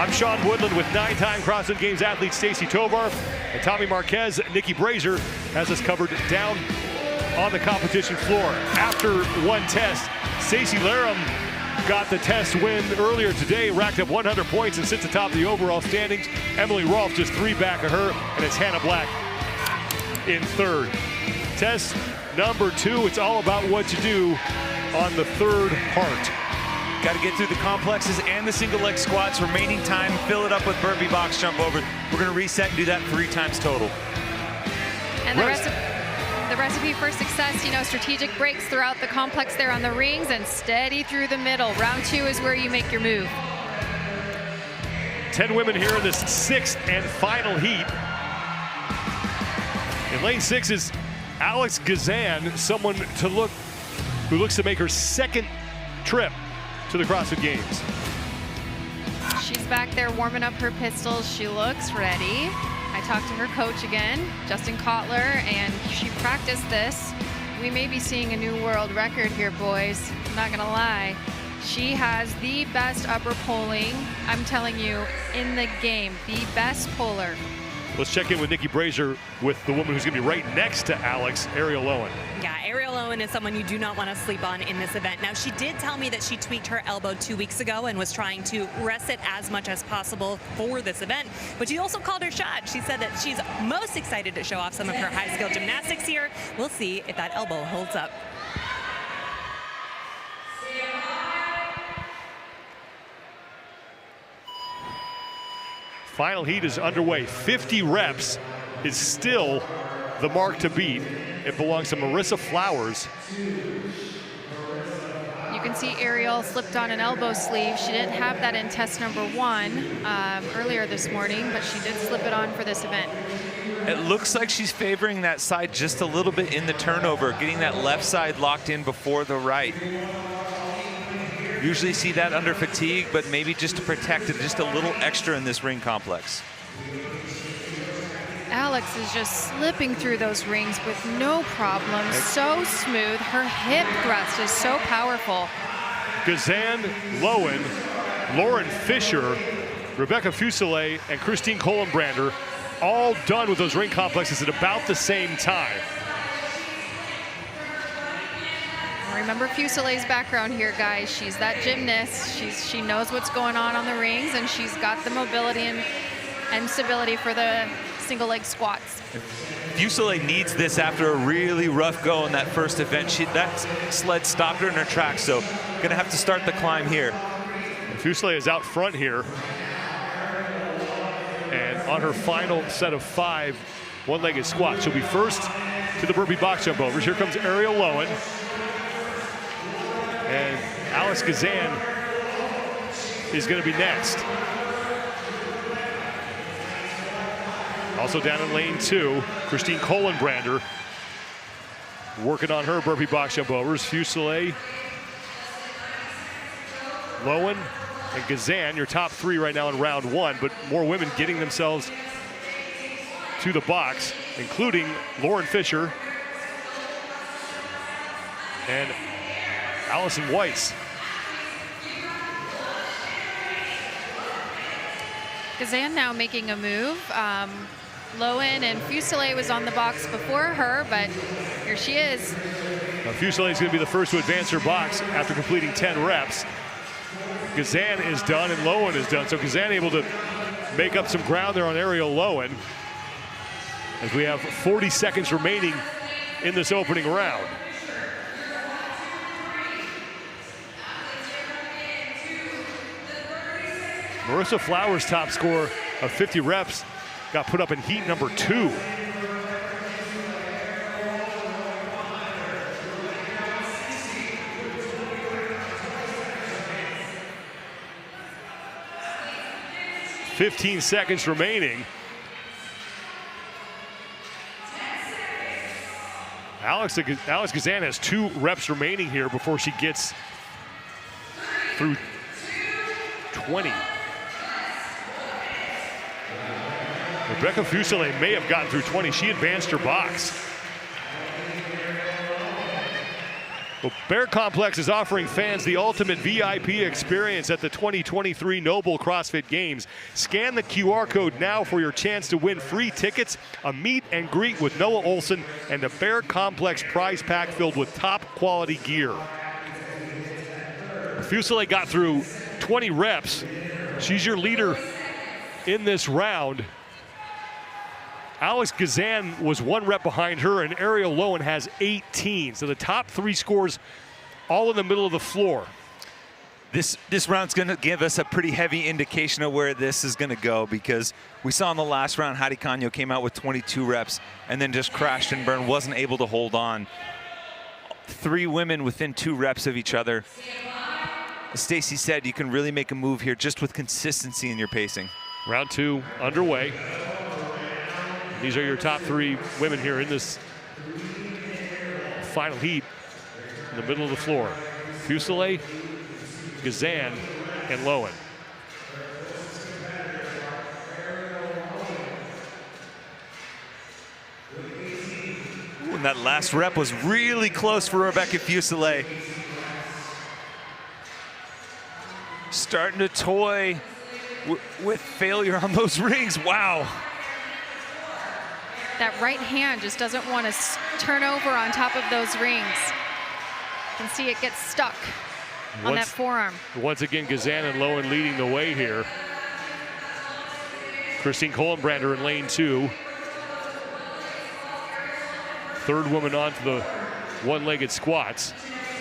I'm Sean Woodland with 9-time CrossFit Games athlete Stacy Tovar, and Tommy Marquez. Nikki Brazier has us covered down on the competition floor. After one test, Stacey Larum got the test win earlier today, racked up 100 points and sits atop the overall standings. Emily Rolfe just 3 back of her, and it's Hannah Black in third. Test number 2, it's all about what you do on the third part. Got to get through the complexes and the single leg squats. Remaining time, fill it up with burpee box jump over. We're going to reset and do that 3 times total. And the recipe for success, you know, strategic breaks throughout the complex there on the rings and steady through the middle. Round 2 is where you make your move. 10 women here in this 6th and final heat. In lane 6 is Alex Gazan, someone who looks to make her 2nd trip to the CrossFit Games. She's back there warming up her pistols. She looks ready. I talked to her coach again, Justin Kotler, and she practiced this. We may be seeing a new world record here, boys. I'm not gonna lie. She has the best upper pulling, I'm telling you, in the game. The best puller. Let's check in with Nikki Brazier with the woman who's going to be right next to Alex, Ariel Owen. Yeah, Ariel Owen is someone you do not want to sleep on in this event. Now, she did tell me that she tweaked her elbow 2 weeks ago and was trying to rest it as much as possible for this event, but she also called her shot. She said that she's most excited to show off some of her high-skill gymnastics here. We'll see if that elbow holds up. Final heat is underway. 50 reps is still the mark to beat. It belongs to Marissa Flowers. You can see Ariel slipped on an elbow sleeve. She didn't have that in test number 1 earlier this morning, but she did slip it on for this event. It looks like she's favoring that side just a little bit in the turnover, getting that left side locked in before the right. Usually see that under fatigue, but maybe just to protect it just a little extra in this ring complex. Alex is just slipping through those rings with no problem. So smooth. Her hip thrust is so powerful. Gazan Lowen, Lauren Fisher, Rebecca Fuselier, and Christine Kohlenbrander all done with those ring complexes at about the same time. Remember Fuselier's background here, guys. She's that gymnast. She knows what's going on the rings, and she's got the mobility and stability for the single leg squats. Fuselier needs this after a really rough go in that first event. That sled stopped her in her tracks, so gonna have to start the climb here. Fuselier is out front here, and on her final set of 5 one-legged squats, she'll be first to the burpee box jump overs. Here comes Ariel Lowen. And Alex Gazan is going to be next. Also down in lane 2, Christine Kohlenbrander working on her burpee box jump overs. Fuselier, Lowen, and Gazan, your top 3 right now in round 1, but more women getting themselves to the box, including Lauren Fisher and Allison Weiss. Gazan now making a move. Lowen and Fuselier was on the box before her, but here she is. Now Fuselier is going to be the first to advance her box after completing 10 reps. Gazan is done and Lowen is done. So Gazan able to make up some ground there on Ariel Lowen as we have 40 seconds remaining in this opening round. Marissa Flowers' top score of 50 reps got put up in heat number 2. "15 seconds remaining." Alex Gazan has 2 reps remaining here before she gets through 20. Rebecca Fuselier may have gotten through 20. She advanced her box. Well, Bear Complex is offering fans the ultimate VIP experience at the 2023 Noble CrossFit Games. Scan the QR code now for your chance to win free tickets, a meet and greet with Noah Olson, and a Bear Complex prize pack filled with top quality gear. Fuselier got through 20 reps. She's your leader in this round. Alex Gazan was 1 rep behind her, and Ariel Lowen has 18. So the top 3 scores all in the middle of the floor. This round's going to give us a pretty heavy indication of where this is going to go, because we saw in the last round Heidi Canio came out with 22 reps and then just crashed and burned, wasn't able to hold on. 3 women within 2 reps of each other. As Stacy said, you can really make a move here just with consistency in your pacing. Round 2 underway. These are your top 3 women here in this final heat in the middle of the floor. Fuselier, Gazan, and Lowen. Ooh, and that last rep was really close for Rebecca Fuselier. Starting to toy with failure on those rings. Wow. That right hand just doesn't want to turn over on top of those rings. You can see it gets stuck on that forearm. Once again, Gazan and Lowen leading the way here. Christine Kohlenbrander in lane 2. 3rd woman onto the one-legged squats.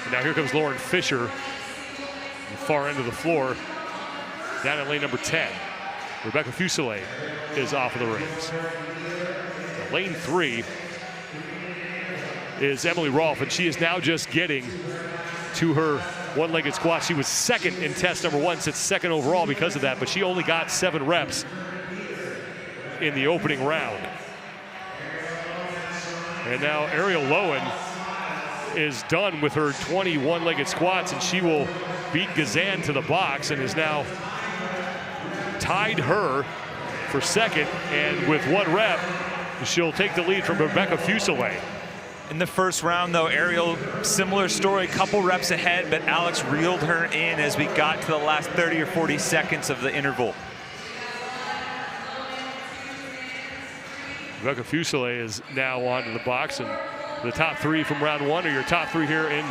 And now here comes Lauren Fisher, the far end of the floor, down in lane number 10. Rebecca Fuselier is off of the rings. Lane 3 is Emily Rolfe, and she is now just getting to her one-legged squat. She was 2nd in test number 1, sits 2nd overall because of that, but she only got 7 reps in the opening round. And now Ariel Lowen is done with her 20 one-legged squats, and she will beat Gazan to the box and is now tied her for 2nd, and with 1 rep, she'll take the lead from Rebecca Fuselier. In the first round, though, Ariel, similar story, couple reps ahead, but Alex reeled her in as we got to the last 30 or 40 seconds of the interval. Rebecca Fuselier is now onto the box, and the top 3 from round 1 are your top 3 here in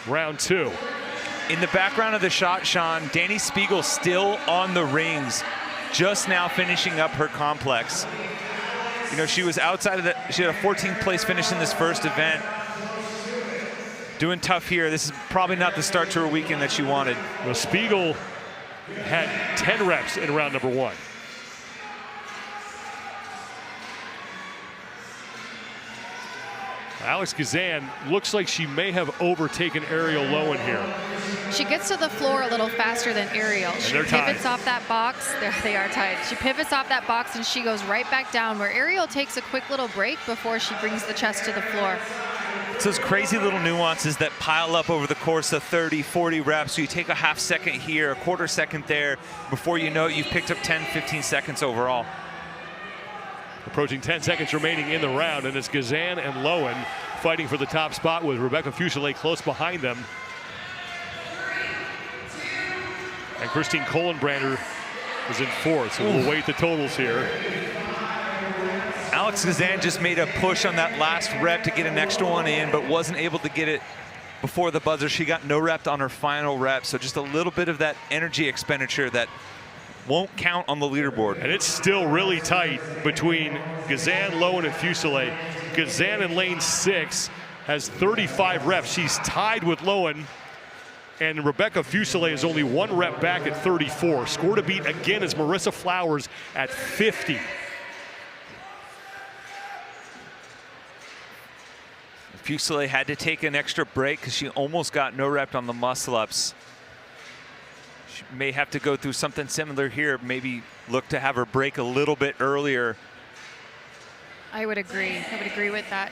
round 2. In the background of the shot, Sean, Danny Spiegel still on the rings, just now finishing up her complex. You know, she was outside of she had a 14th place finish in this first event. Doing tough here. This is probably not the start to her weekend that she wanted. Well, Spiegel had 10 reps in round number 1. Alex Gazan looks like she may have overtaken Ariel Lowen here. She gets to the floor a little faster than Ariel. She pivots off that box. There they are tied. She pivots off that box and she goes right back down, where Ariel takes a quick little break before she brings the chest to the floor. It's those crazy little nuances that pile up over the course of 30, 40 reps. So you take a half second here, a quarter second there. Before you know it, you've picked up 10, 15 seconds overall. Approaching 10 seconds remaining in the round, and it's Gazan and Lowen fighting for the top spot with Rebecca Fuselier close behind them. And Christine Kohlenbrander is in 4th, so we'll wait the totals here. Alex Gazan just made a push on that last rep to get an extra one in, but wasn't able to get it before the buzzer. She got no rep on her final rep, so just a little bit of that energy expenditure that won't count on the leaderboard. And it's still really tight between Gazan, Lowen, and Fuselier. Gazan in lane 6 has 35 reps. She's tied with Lowen, and Rebecca Fuselier is only 1 rep back at 34. Score to beat again is Marissa Flowers at 50. Fuselier had to take an extra break because she almost got no rep on the muscle-ups. She may have to go through something similar here, maybe look to have her break a little bit earlier. I would agree. I would agree with that.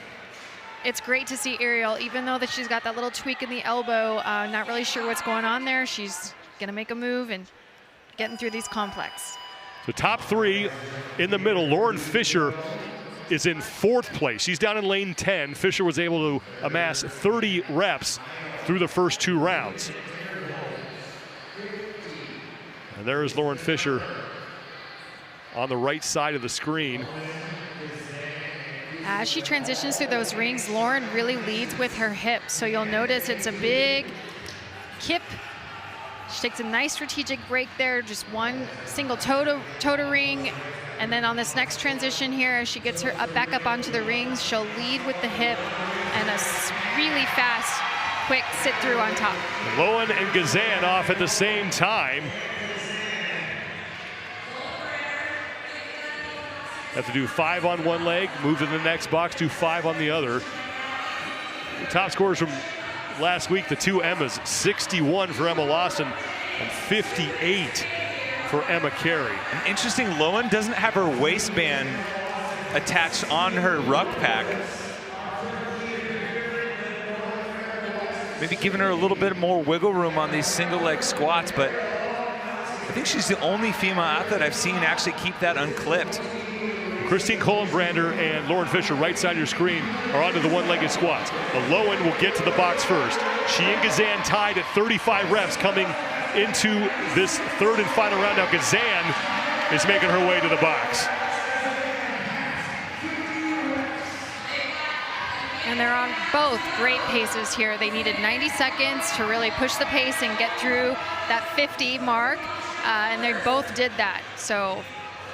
It's great to see Ariel, even though that she's got that little tweak in the elbow, not really sure what's going on there. She's going to make a move and getting through these complex. The top 3 in the middle, Lauren Fisher is in 4th place. She's down in lane 10. Fisher was able to amass 30 reps through the first 2 rounds. And there is Lauren Fisher on the right side of the screen. As she transitions through those rings, Lauren really leads with her hips. So you'll notice it's a big kip. She takes a nice strategic break there, just one single toe to ring. And then on this next transition here, as she gets her back up onto the rings, she'll lead with the hip and a really fast, quick sit through on top. Lowen and Gazan off at the same time. Have to do 5 on one leg, move to the next box, do 5 on the other. The top scorers from last week, the 2 Emmas, 61 for Emma Lawson and 58 for Emma Carey. And interesting, Lowen doesn't have her waistband attached on her ruck pack. Maybe giving her a little bit more wiggle room on these single leg squats, but I think she's the only female athlete I've seen actually keep that unclipped. Christine Kohlenbrander and Lauren Fisher, right side of your screen, are onto the one-legged squats. But Lowen will get to the box first. She and Gazan tied at 35 reps coming into this 3rd and final round. Now Gazan is making her way to the box. And they're on both great paces here. They needed 90 seconds to really push the pace and get through that 50 mark, and they both did that. So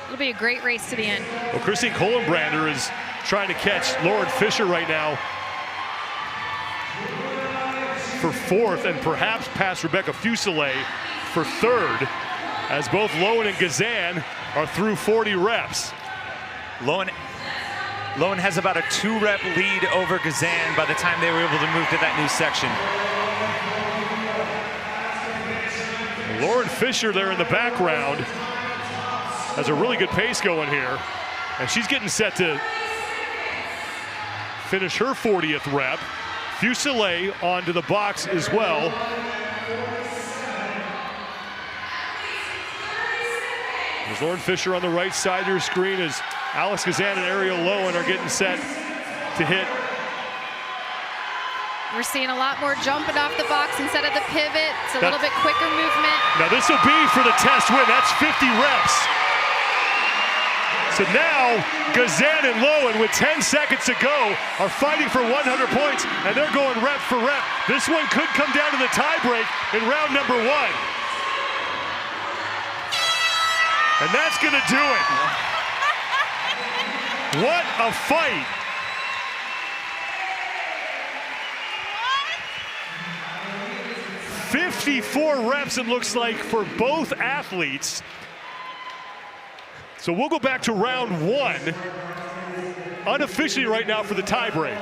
it'll be a great race to the end. Well, Christine Kohlenbrander is trying to catch Lauren Fisher right now for 4th, and perhaps pass Rebecca Fuselier for 3rd, as both Lowen and Gazan are through 40 reps. Lowen has about a 2-rep lead over Gazan by the time they were able to move to that new section. Lauren Fisher there in the background has a really good pace going here, and she's getting set to finish her 40th rep. Fuselier onto the box as well. There's Lauren Fisher on the right side of your screen as Alex Gazan and Ariel Lowen are getting set to hit. We're seeing a lot more jumping off the box instead of the pivot. It's a little bit quicker movement. Now this will be for the test win. That's 50 reps. So now Gazan and Lowen, with 10 seconds to go, are fighting for 100 points, and they're going rep for rep. This one could come down to the tiebreak in round number 1. And that's gonna do it. What a fight. What? 54 reps, it looks like, for both athletes. So we'll go back to round 1, unofficially right now for the tiebreak.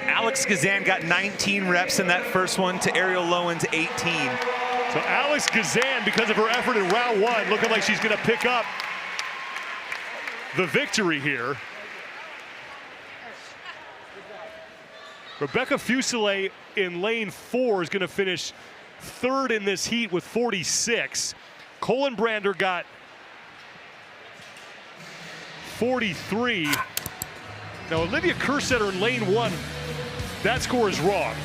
Alex Gazan got 19 reps in that first one to Ariel Lowen's 18. So Alex Gazan, because of her effort in round 1, looking like she's gonna pick up the victory here. Rebecca Fuselier in lane 4 is gonna finish 3rd in this heat with 46. Kohlenbrander got 43. Now Olivia Kersetter in lane 1, that score is wrong.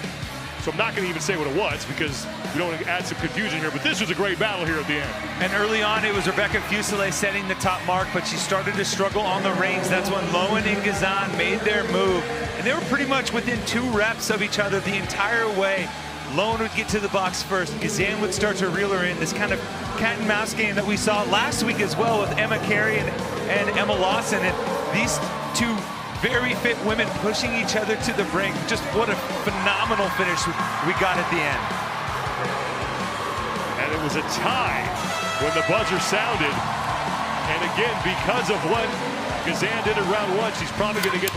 So I'm not going to even say what it was because we don't want to add some confusion here, but this was a great battle here at the end. And early on, it was Rebecca Fuselier setting the top mark, but she started to struggle on the rings. That's when Lowen and Gazan made their move. And they were pretty much within 2 reps of each other the entire way. Lowen would get to the box first. Gazan would start to reel her in. This kind of cat and mouse game that we saw last week as well with Emma Carey and Emma Lawson. And these 2 very fit women pushing each other to the brink. Just what a phenomenal finish we got at the end. And it was a tie when the buzzer sounded. And again, because of what Gazan did in round 1, she's probably going to get